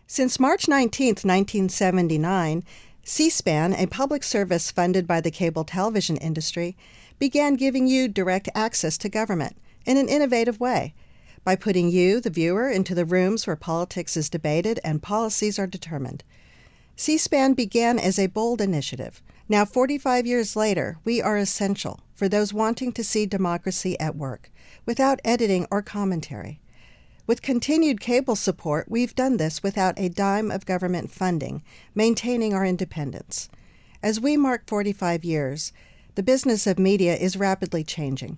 Since March 19, 1979, C-SPAN, a public service funded by the cable television industry, began giving you direct access to government in an innovative way by putting you, the viewer, into the rooms where politics is debated and policies are determined. C-SPAN began as a bold initiative. Now, 45 years later, we are essential for those wanting to see democracy at work, without editing or commentary. With continued cable support, we've done this without a dime of government funding, maintaining our independence. As we mark 45 years, the business of media is rapidly changing,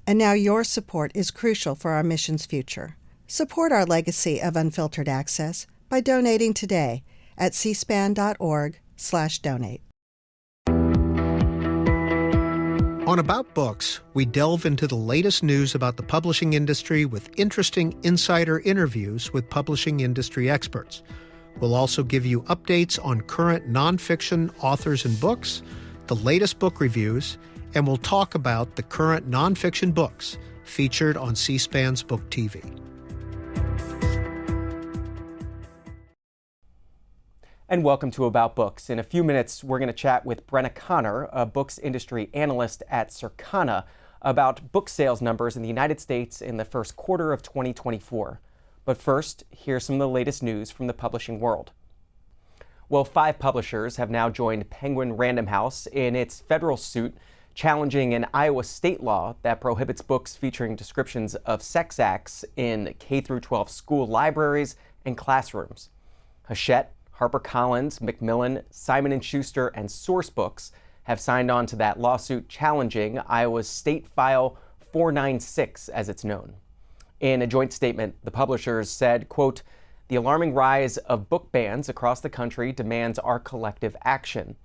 and now your support is crucial for our mission's future. Support our legacy of unfiltered access by donating today at cspan.org/donate. On About Books, we delve into the latest news about the publishing industry with interesting insider interviews with publishing industry experts. We'll also give you updates on current nonfiction authors and books, the latest book reviews, and we'll talk about the current nonfiction books featured on C-SPAN's Book TV. And welcome to About Books. In a few minutes, we're going to chat with Brenna Connor, a books industry analyst at Circana, about book sales numbers in the United States in the first quarter of 2024. But first, here's some of the latest news from the publishing world. Well, 5 publishers have now joined Penguin Random House in its federal suit challenging an Iowa state law that prohibits books featuring descriptions of sex acts in K-12 school libraries and classrooms. Hachette, HarperCollins, Macmillan, Simon & Schuster, and Sourcebooks have signed on to that lawsuit challenging Iowa's State File 496, as it's known. In a joint statement, the publishers said, quote, "The alarming rise of book bans across the country demands our collective action.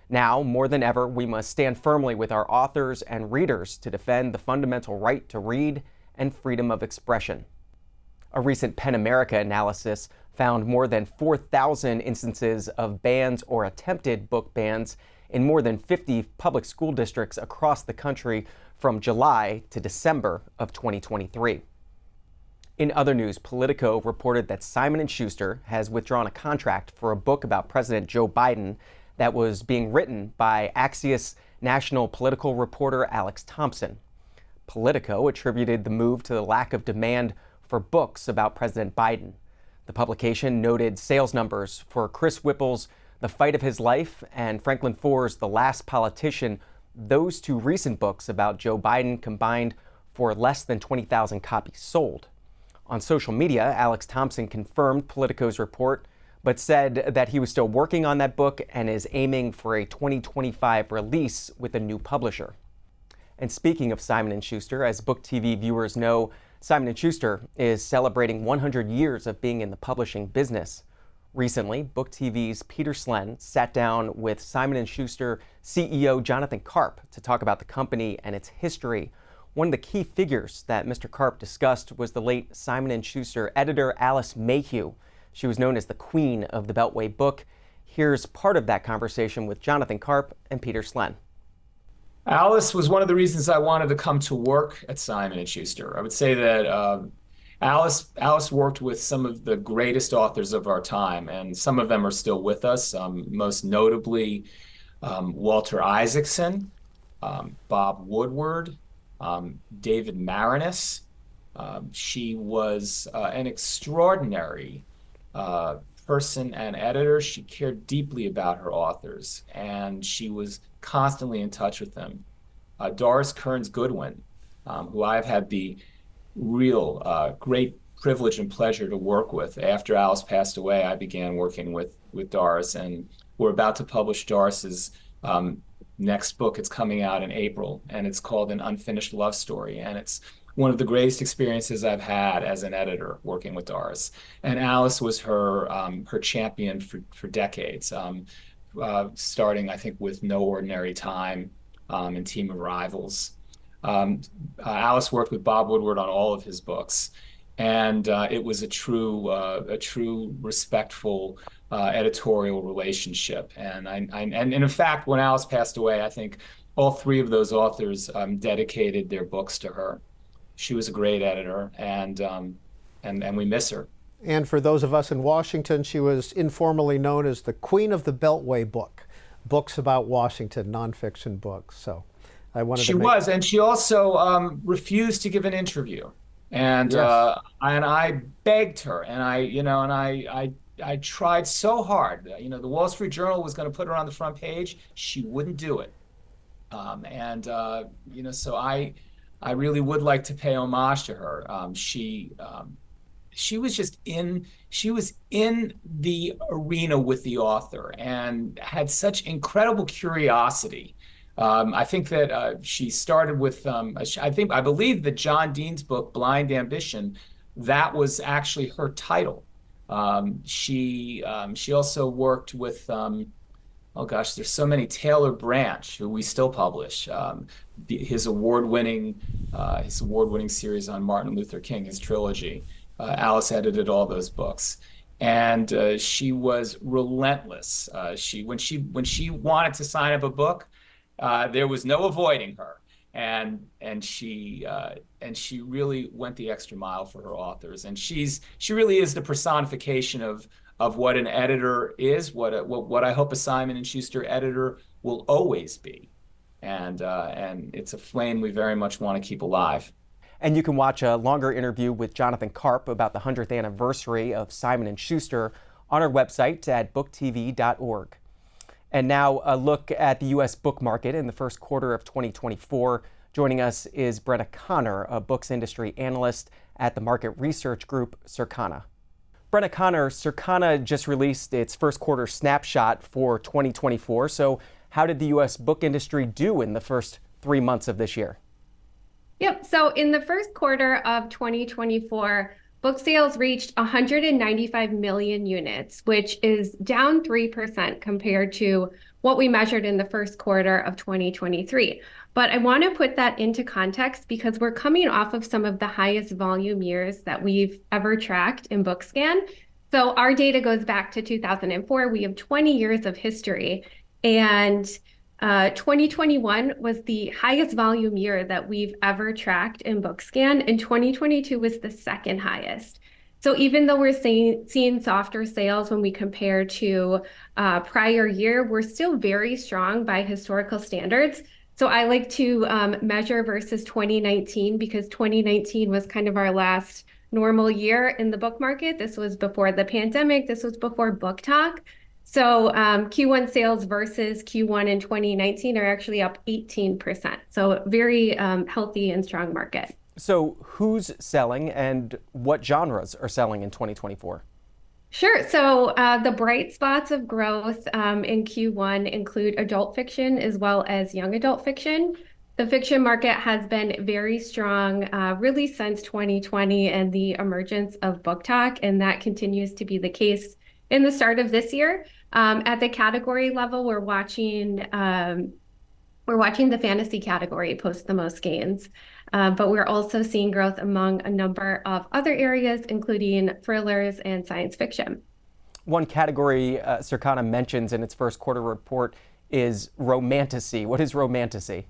Now, more than ever, we must stand firmly with our authors and readers to defend the fundamental right to read and freedom of expression." A recent PEN America analysis found more than 4,000 instances of bans or attempted book bans in more than 50 public school districts across the country from July to December of 2023. In other news, Politico reported that Simon & Schuster has withdrawn a contract for a book about President Joe Biden that was being written by Axios national political reporter Alex Thompson. Politico attributed the move to the lack of demand for books about President Biden. The publication noted sales numbers for Chris Whipple's The Fight of His Life and Franklin Foer's The Last Politician. Those 2 recent books about Joe Biden combined for less than 20,000 copies sold. On social media, Alex Thompson confirmed Politico's report, but said that he was still working on that book and is aiming for a 2025 release with a new publisher. And speaking of Simon & Schuster, as Book TV viewers know, Simon & Schuster is celebrating 100 years of being in the publishing business. Recently, Book TV's Peter Slen sat down with Simon & Schuster CEO Jonathan Karp to talk about the company and its history. One of the key figures that Mr. Karp discussed was the late Simon & Schuster editor Alice Mayhew. She was known as the Queen of the Beltway book. Here's part of that conversation with Jonathan Karp and Peter Slen. Alice was one of the reasons I wanted to come to work at Simon & Schuster. I would say that Alice worked with some of the greatest authors of our time, and some of them are still with us, most notably Walter Isaacson, Bob Woodward, David Maraniss. She was an extraordinary person and editor. She cared deeply about her authors, and she was constantly in touch with them. Doris Kearns Goodwin, who I've had the real great privilege and pleasure to work with. After Alice passed away, I began working with Doris, and we're about to publish Doris's next book. It's coming out in April, and it's called An Unfinished Love Story, and it's one of the greatest experiences I've had as an editor working with Doris. And Alice was her champion for decades. Starting, I think, with No Ordinary Time and Team of Rivals. Alice worked with Bob Woodward on all of his books, and it was a true respectful editorial relationship. And in fact, when Alice passed away, I think all 3 of those authors dedicated their books to her. She was a great editor, and we miss her. And for those of us in Washington, she was informally known as the Queen of the Beltway book, books about Washington, nonfiction books. So I wanted She to make... was, and she also refused to give an interview. Yes. And I begged her, and I tried so hard. The Wall Street Journal was going to put her on the front page. She wouldn't do it. So I really would like to pay homage to her. She was she was in the arena with the author and had such incredible curiosity. I think that she started with, I believe that John Dean's book, Blind Ambition, that was actually her title. She also worked with, oh gosh, there's so many, Taylor Branch, who we still publish, his award-winning series on Martin Luther King, his trilogy. Alice edited all those books, and she was relentless. When she wanted to sign up a book, there was no avoiding her, and she really went the extra mile for her authors. And she really is the personification of what an editor is, what I hope a Simon and Schuster editor will always be, and it's a flame we very much want to keep alive. And you can watch a longer interview with Jonathan Karp about the 100th anniversary of Simon & Schuster on our website at booktv.org. And now a look at the U.S. book market in the first quarter of 2024. Joining us is Brenna Connor, a books industry analyst at the market research group Circana. Brenna Connor, Circana just released its first quarter snapshot for 2024. So how did the U.S. book industry do in the first 3 months of this year? Yep. So in the first quarter of 2024, book sales reached 195 million units, which is down 3% compared to what we measured in the first quarter of 2023. But I want to put that into context because we're coming off of some of the highest volume years that we've ever tracked in BookScan. So our data goes back to 2004. We have 20 years of history, and 2021 was the highest volume year that we've ever tracked in BookScan, and 2022 was the second highest. So even though we're seeing softer sales when we compare to prior year, we're still very strong by historical standards. So I like to measure versus 2019 because 2019 was kind of our last normal year in the book market. This was before the pandemic. This was before Book Talk. So Q1 sales versus Q1 in 2019 are actually up 18%. So very healthy and strong market. So who's selling and what genres are selling in 2024? Sure. So the bright spots of growth in Q1 include adult fiction as well as young adult fiction. The fiction market has been very strong really since 2020 and the emergence of Book Talk, and that continues to be the case in the start of this year. At the category level, we're watching the fantasy category post the most gains, but we're also seeing growth among a number of other areas, including thrillers and science fiction. One category Circana mentions in its first quarter report is romantasy. What is romantasy?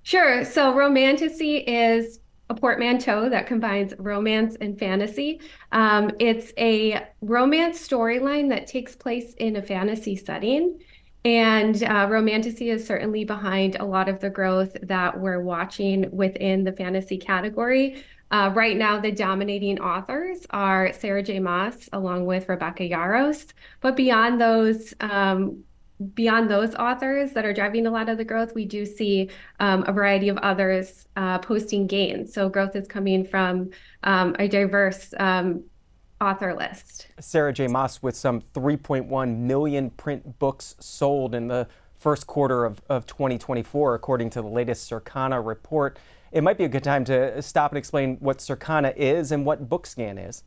Sure. So romantasy is a portmanteau that combines romance and fantasy. It's a romance storyline that takes place in a fantasy setting. And romantasy is certainly behind a lot of the growth that we're watching within the fantasy category. Right now, the dominating authors are Sarah J. Maas along with Rebecca Yarros. But beyond those authors that are driving a lot of the growth, we do see a variety of others posting gains. So growth is coming from a diverse author list. Sarah J. Maas with some 3.1 million print books sold in the first quarter of 2024, according to the latest Circana report. It might be a good time to stop and explain what Circana is and what BookScan is.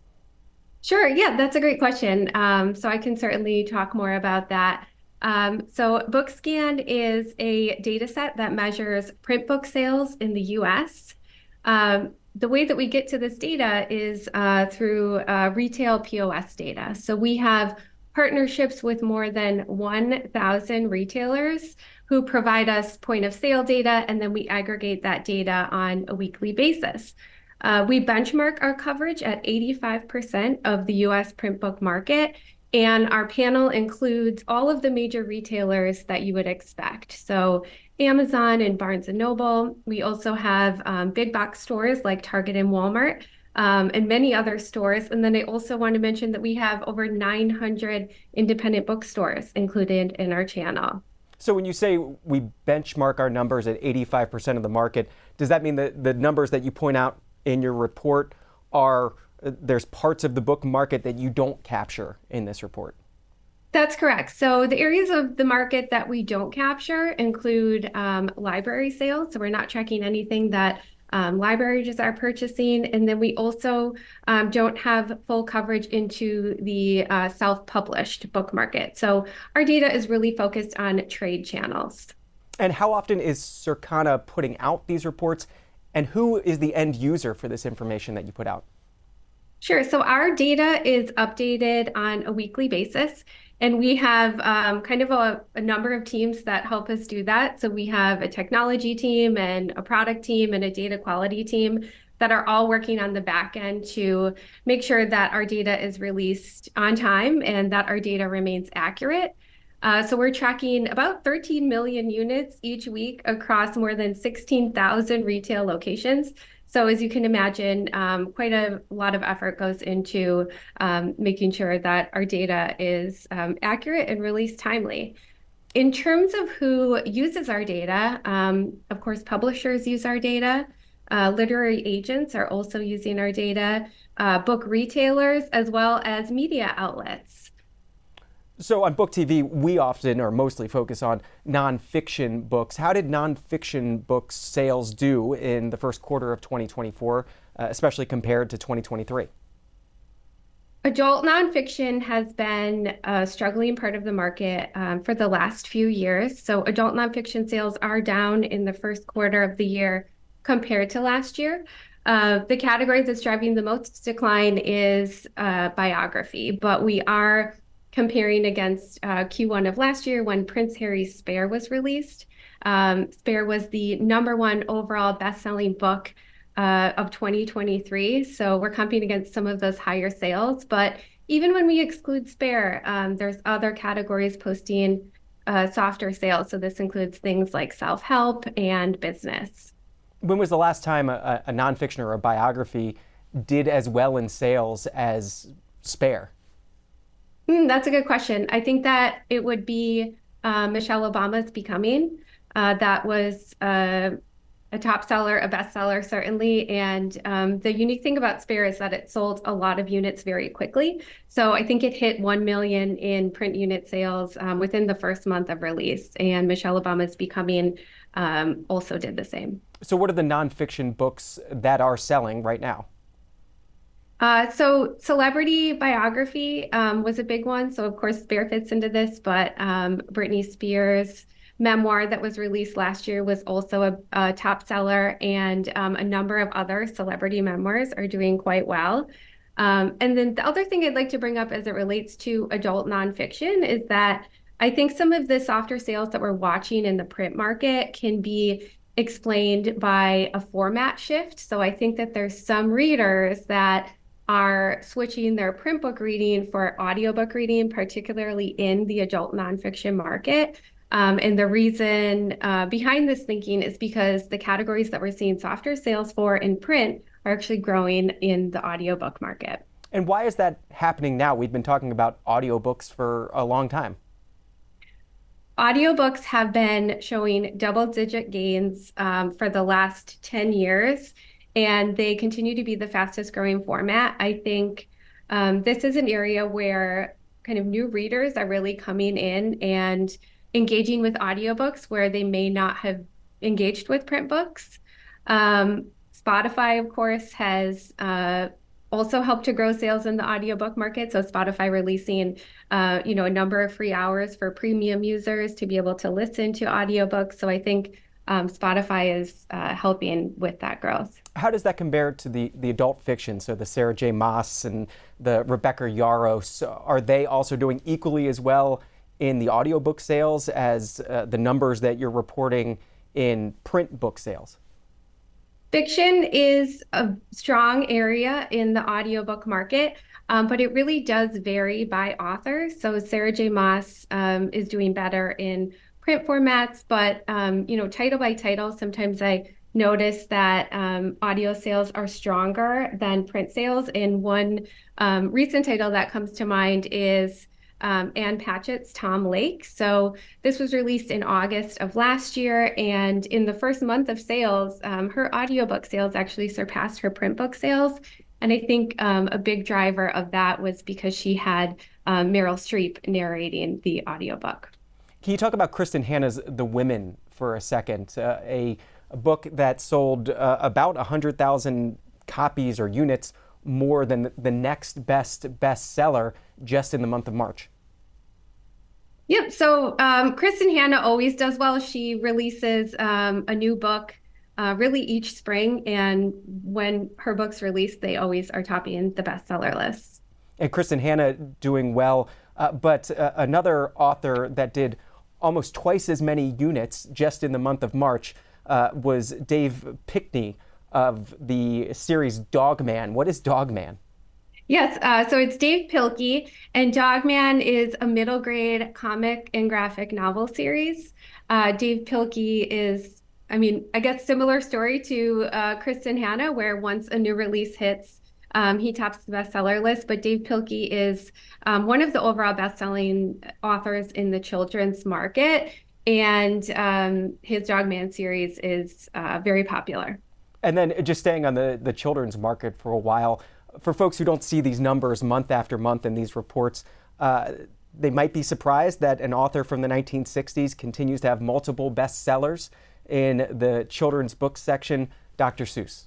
Sure. Yeah, that's a great question. So I can certainly talk more about that. So BookScan is a data set that measures print book sales in the U.S. The way that we get to this data is through retail POS data. So we have partnerships with more than 1,000 retailers who provide us point of sale data, and then we aggregate that data on a weekly basis. We benchmark our coverage at 85% of the US print book market, and our panel includes all of the major retailers that you would expect. So Amazon and Barnes and Noble. We also have big box stores like Target and Walmart, and many other stores. And then I also want to mention that we have over 900 independent bookstores included in our channel. So when you say we benchmark our numbers at 85% of the market, does that mean that the numbers that you point out in your report are, there's parts of the book market that you don't capture in this report? That's correct. So the areas of the market that we don't capture include library sales. So we're not tracking anything that libraries are purchasing. And then we also don't have full coverage into the self-published book market. So our data is really focused on trade channels. And how often is Circana putting out these reports? And who is the end user for this information that you put out? Sure. So our data is updated on a weekly basis, and we have kind of a number of teams that help us do that. So we have a technology team and a product team and a data quality team that are all working on the back end to make sure that our data is released on time and that our data remains accurate. So we're tracking about 13 million units each week across more than 16,000 retail locations. So as you can imagine, quite a lot of effort goes into making sure that our data is accurate and released timely. In terms of who uses our data, of course, publishers use our data. Literary agents are also using our data, book retailers, as well as media outlets. So on Book TV, we often or mostly focus on nonfiction books. How did nonfiction books sales do in the first quarter of 2024, especially compared to 2023? Adult nonfiction has been a struggling part of the market for the last few years. So adult nonfiction sales are down in the first quarter of the year compared to last year. The category that's driving the most decline is biography, but we are comparing against Q1 of last year when Prince Harry's Spare was released. Spare was the #1 overall best-selling book of 2023. So we're competing against some of those higher sales. But even when we exclude Spare, there's other categories posting softer sales. So this includes things like self-help and business. When was the last time a nonfiction or a biography did as well in sales as Spare? That's a good question. I think that it would be Michelle Obama's Becoming. That was a top seller, a bestseller, certainly. And the unique thing about Spare is that it sold a lot of units very quickly. So I think it hit 1 million in print unit sales within the first month of release. And Michelle Obama's Becoming also did the same. So what are the nonfiction books that are selling right now? So celebrity biography was a big one. So of course Spare fits into this, but Britney Spears' memoir that was released last year was also a top seller, and a number of other celebrity memoirs are doing quite well. And then the other thing I'd like to bring up as it relates to adult nonfiction is that I think some of the softer sales that we're watching in the print market can be explained by a format shift. So I think that there's some readers that are switching their print book reading for audiobook reading, particularly in the adult nonfiction market. And the reason behind this thinking is because the categories that we're seeing softer sales for in print are actually growing in the audiobook market. And why is that happening now? We've been talking about audiobooks for a long time. Audiobooks have been showing double-digit gains for the last 10 years. And they continue to be the fastest growing format. I think this is an area where kind of new readers are really coming in and engaging with audiobooks where they may not have engaged with print books. Spotify, of course, has also helped to grow sales in the audiobook market. So Spotify releasing a number of free hours for premium users to be able to listen to audiobooks. So I think Spotify is helping with that growth. How does that compare to the adult fiction? So the Sarah J. Maas and the Rebecca Yarros, are they also doing equally as well in the audiobook sales as the numbers that you're reporting in print book sales? Fiction is a strong area in the audiobook market, but it really does vary by author. So Sarah J. Maas is doing better in print formats, but title by title, sometimes I notice that audio sales are stronger than print sales. And one recent title that comes to mind is Ann Patchett's Tom Lake. So this was released in August of last year, and in the first month of sales, her audiobook sales actually surpassed her print book sales. And I think a big driver of that was because she had Meryl Streep narrating the audiobook. Can you talk about Kristen Hanna's The Women for a second? A book that sold about 100,000 copies or units more than the next bestseller just in the month of March. Yep. So Kristen Hanna always does well. She releases a new book really each spring. And when her books release, they always are topping the bestseller lists. And Kristen Hanna doing well. But another author that did almost twice as many units just in the month of March was Dave Pickney of the series Dogman. What is Dogman? Yes, so it's Dave Pilkey, and Dogman is a middle grade comic and graphic novel series. Dave Pilkey is, I guess, similar story to Kristen Hanna, where once a new release hits, he tops the bestseller list. But Dave Pilkey is one of the overall best-selling authors in the children's market, and his Dogman series is very popular. And then just staying on the children's market for a while, for folks who don't see these numbers month after month in these reports, they might be surprised that an author from the 1960s continues to have multiple bestsellers in the children's book section, Dr. Seuss.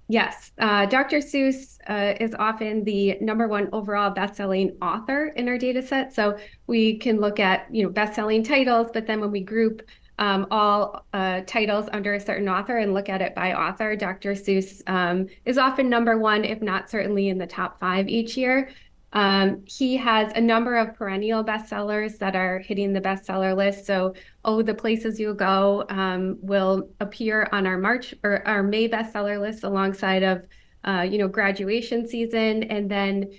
Yes, Dr. Seuss is often the #1 overall best-selling author in our data set. So we can look at best-selling titles, but then when we group all titles under a certain author and look at it by author, Dr. Seuss is often #1, if not certainly in the top 5 each year. He has a number of perennial bestsellers that are hitting the bestseller list. So, Oh, the Places You Go will appear on our March or our May bestseller list alongside of, graduation season. And then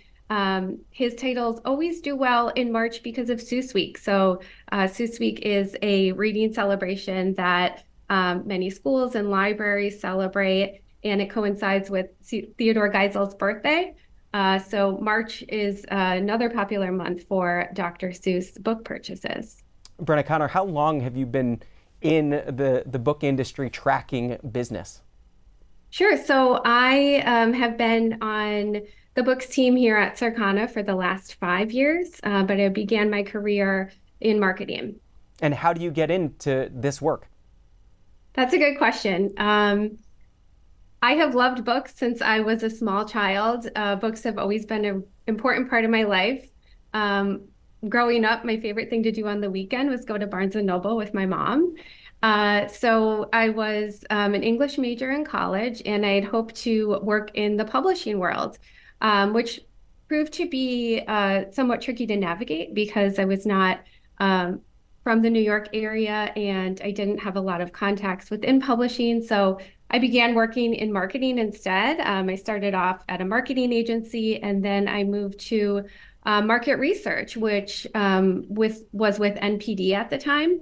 his titles always do well in March because of Seuss Week. So Seuss Week is a reading celebration that many schools and libraries celebrate, and it coincides with Theodore Geisel's birthday. So March is another popular month for Dr. Seuss book purchases. Brenna Connor, how long have you been in the book industry tracking business? Sure. So I have been on the books team here at Circana for the last 5 years, but I began my career in marketing. And how do you get into this work? That's a good question. I have loved books since I was a small child. Books have always been an important part of my life. Growing up, my favorite thing to do on the weekend was go to Barnes & Noble with my mom. So I was an English major in college, and I had hoped to work in the publishing world, which proved to be somewhat tricky to navigate because I was not from the New York area and I didn't have a lot of contacts within publishing. So I began working in marketing instead. I started off at a marketing agency, and then I moved to market research, which was with NPD at the time.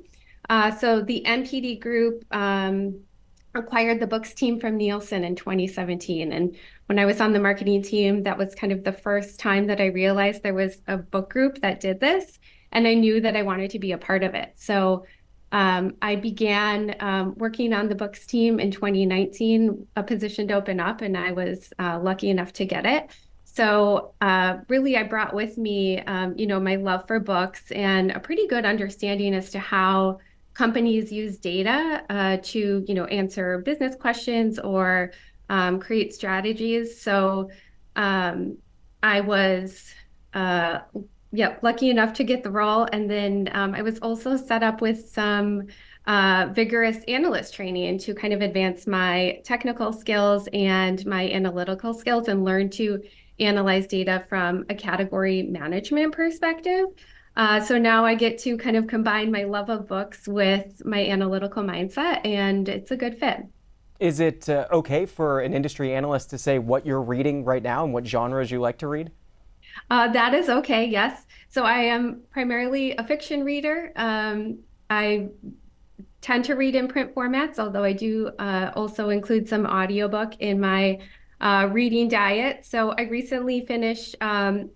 So the NPD group acquired the books team from Nielsen in 2017. And when I was on the marketing team, that was kind of the first time that I realized there was a book group that did this. And I knew that I wanted to be a part of it. So I began working on the books team in 2019, a position to open up, and I was lucky enough to get it. So really, I brought with me, my love for books and a pretty good understanding as to how companies use data to, answer business questions or create strategies. So I was lucky enough to get the role. And then I was also set up with some vigorous analyst training to kind of advance my technical skills and my analytical skills and learn to analyze data from a category management perspective. So now I get to kind of combine my love of books with my analytical mindset, and it's a good fit. Is it okay for an industry analyst to say what you're reading right now and what genres you like to read? That is okay, yes. So I am primarily a fiction reader. I tend to read in print formats, although I do also include some audiobook in my reading diet. So I recently finished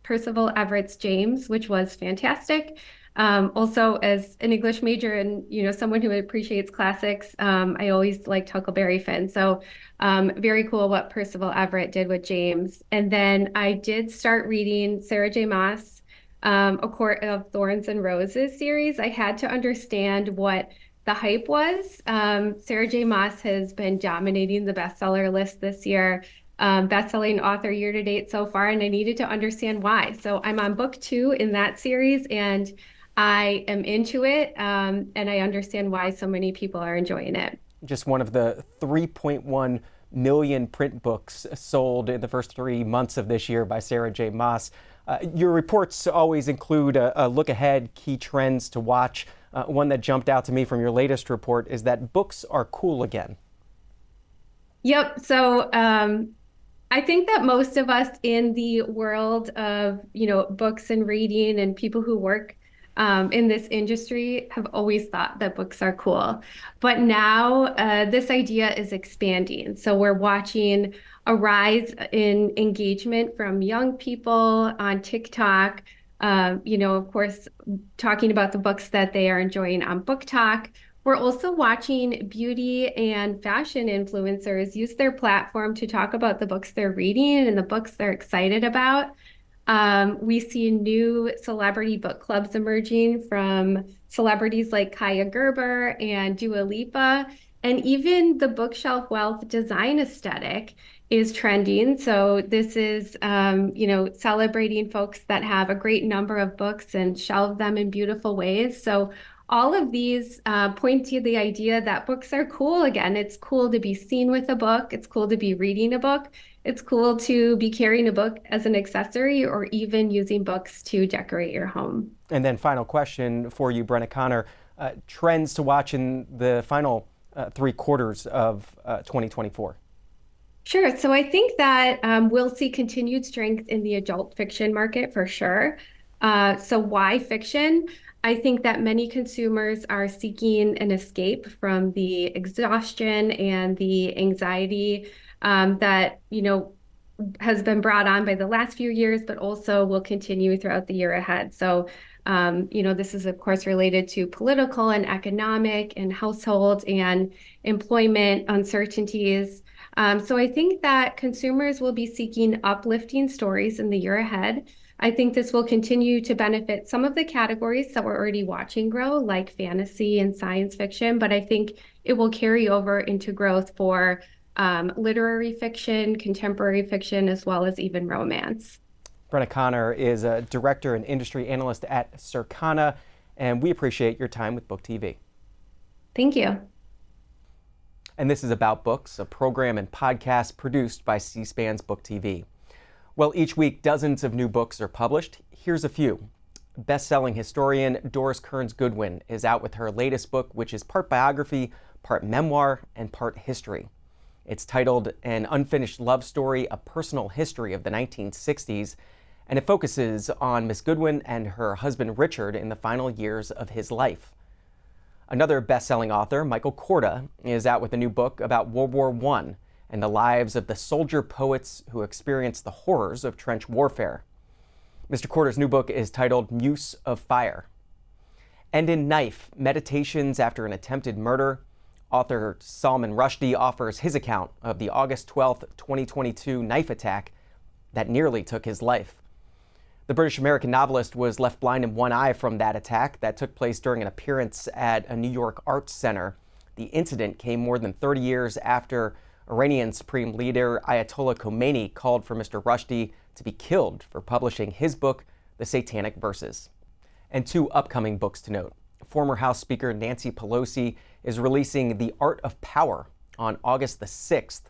Percival Everett's James, which was fantastic. Also, as an English major and someone who appreciates classics, I always liked Huckleberry Finn. So very cool what Percival Everett did with James. And then I did start reading Sarah J. Maas, A Court of Thorns and Roses series. I had to understand what the hype was. Sarah J. Maas has been dominating the bestseller list this year, best-selling author year to date so far, and I needed to understand why. So I'm on book 2 in that series, and I am into it, and I understand why so many people are enjoying it. Just one of the 3.1 million print books sold in the first 3 months of this year by Sarah J. Maas. Your reports always include a look ahead, key trends to watch. One that jumped out to me from your latest report is that books are cool again. Yep. So I think that most of us in the world of, books and reading and people who work in this industry have always thought that books are cool. But now this idea is expanding. So we're watching a rise in engagement from young people on TikTok. Of course, talking about the books that they are enjoying on Book Talk. We're also watching beauty and fashion influencers use their platform to talk about the books they're reading and the books they're excited about. We see new celebrity book clubs emerging from celebrities like Kaya Gerber and Dua Lipa, and even the bookshelf wealth design aesthetic is trending. So this is, celebrating folks that have a great number of books and shelve them in beautiful ways. So all of these point to the idea that books are cool again. It's cool to be seen with a book. It's cool to be reading a book. It's cool to be carrying a book as an accessory or even using books to decorate your home. And then final question for you, Brenna Connor, trends to watch in the final 3 quarters of 2024. Sure. So I think that we'll see continued strength in the adult fiction market for sure. So why fiction? I think that many consumers are seeking an escape from the exhaustion and the anxiety that, has been brought on by the last few years, but also will continue throughout the year ahead. So, this is, of course, related to political and economic and household and employment uncertainties. So I think that consumers will be seeking uplifting stories in the year ahead. I think this will continue to benefit some of the categories that we're already watching grow, like fantasy and science fiction, but I think it will carry over into growth for literary fiction, contemporary fiction, as well as even romance. Brenna Connor is a director and industry analyst at Circana, and we appreciate your time with Book TV. Thank you. And this is About Books, a program and podcast produced by C-SPAN's Book TV. Well, each week, dozens of new books are published. Here's a few. Best-selling historian Doris Kearns Goodwin is out with her latest book, which is part biography, part memoir, and part history. It's titled An Unfinished Love Story, A Personal History of the 1960s, and it focuses on Miss Goodwin and her husband Richard in the final years of his life. Another best-selling author, Michael Korda, is out with a new book about World War I and the lives of the soldier poets who experienced the horrors of trench warfare. Mr. Korda's new book is titled Muse of Fire. And in Knife, Meditations After an Attempted Murder, author Salman Rushdie offers his account of the August 12, 2022 knife attack that nearly took his life. The British-American novelist was left blind in one eye from that attack that took place during an appearance at a New York arts center. The incident came more than 30 years after Iranian Supreme Leader Ayatollah Khomeini called for Mr. Rushdie to be killed for publishing his book, The Satanic Verses. And 2 upcoming books to note. Former House Speaker Nancy Pelosi is releasing The Art of Power on August the 6th.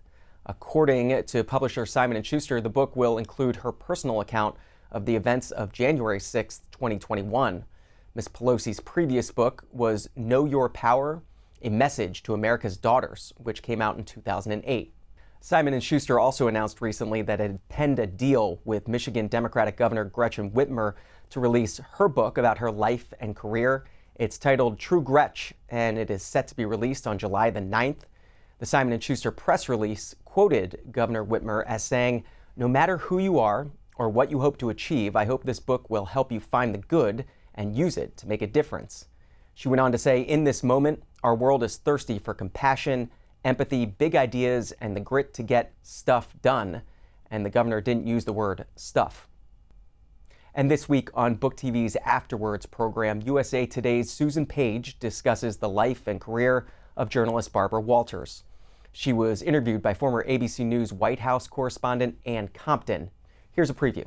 According to publisher Simon & Schuster, the book will include her personal account of the events of January 6, 2021. Ms. Pelosi's previous book was Know Your Power, A Message to America's Daughters, which came out in 2008. Simon & Schuster also announced recently that it had penned a deal with Michigan Democratic Governor Gretchen Whitmer to release her book about her life and career. It's titled True Gretch, and it is set to be released on July the 9th. The Simon & Schuster press release quoted Governor Whitmer as saying, "No matter who you are or what you hope to achieve, I hope this book will help you find the good and use it to make a difference." She went on to say, "In this moment, our world is thirsty for compassion, empathy, big ideas, and the grit to get stuff done." And the governor didn't use the word stuff. And this week on Book TV's Afterwards program, USA Today's Susan Page discusses the life and career of journalist Barbara Walters. She was interviewed by former ABC News White House correspondent Ann Compton. Here's a preview.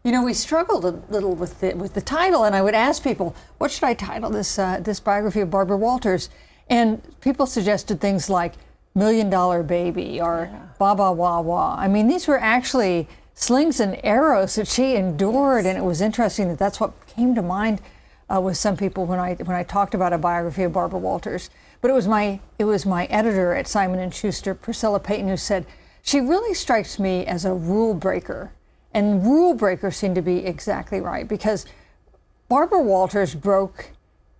You know, we struggled a little with the title, and I would ask people, what should I title this biography of Barbara Walters? And people suggested things like $1 Million Baby or Ba Ba Wah Wah. I mean, these were actually slings and arrows that she endured, and it was interesting that that's what came to mind with some people when I talked about a biography of Barbara Walters. But it was my editor at Simon & Schuster, Priscilla Payton, who said, "She really strikes me as a rule breaker." And rule breaker seemed to be exactly right, because Barbara Walters broke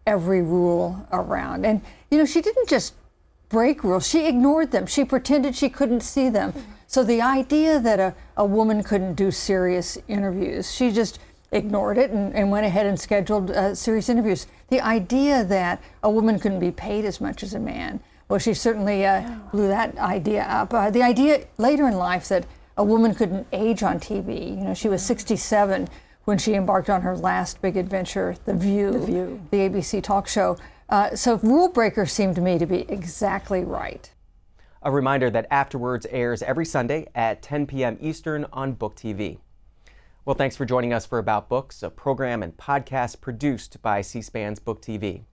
every rule around. And, you know, she didn't just break rules, she ignored them. She pretended she couldn't see them. So the idea that a woman couldn't do serious interviews, she just ignored it and went ahead and scheduled serious interviews. The idea that a woman couldn't be paid as much as a man, well, she certainly blew that idea up. The idea later in life that a woman couldn't age on TV. You know, she was 67 when she embarked on her last big adventure, The View, the ABC talk show. So rule breakers seemed to me to be exactly right. A reminder that Afterwards airs every Sunday at 10 p.m. Eastern on Book TV. Well, thanks for joining us for About Books, a program and podcast produced by C-SPAN's Book TV.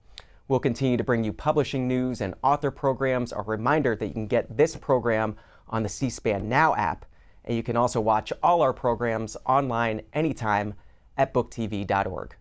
We'll continue to bring you publishing news and author programs. A reminder that you can get this program on the C-SPAN Now app. And you can also watch all our programs online anytime at booktv.org.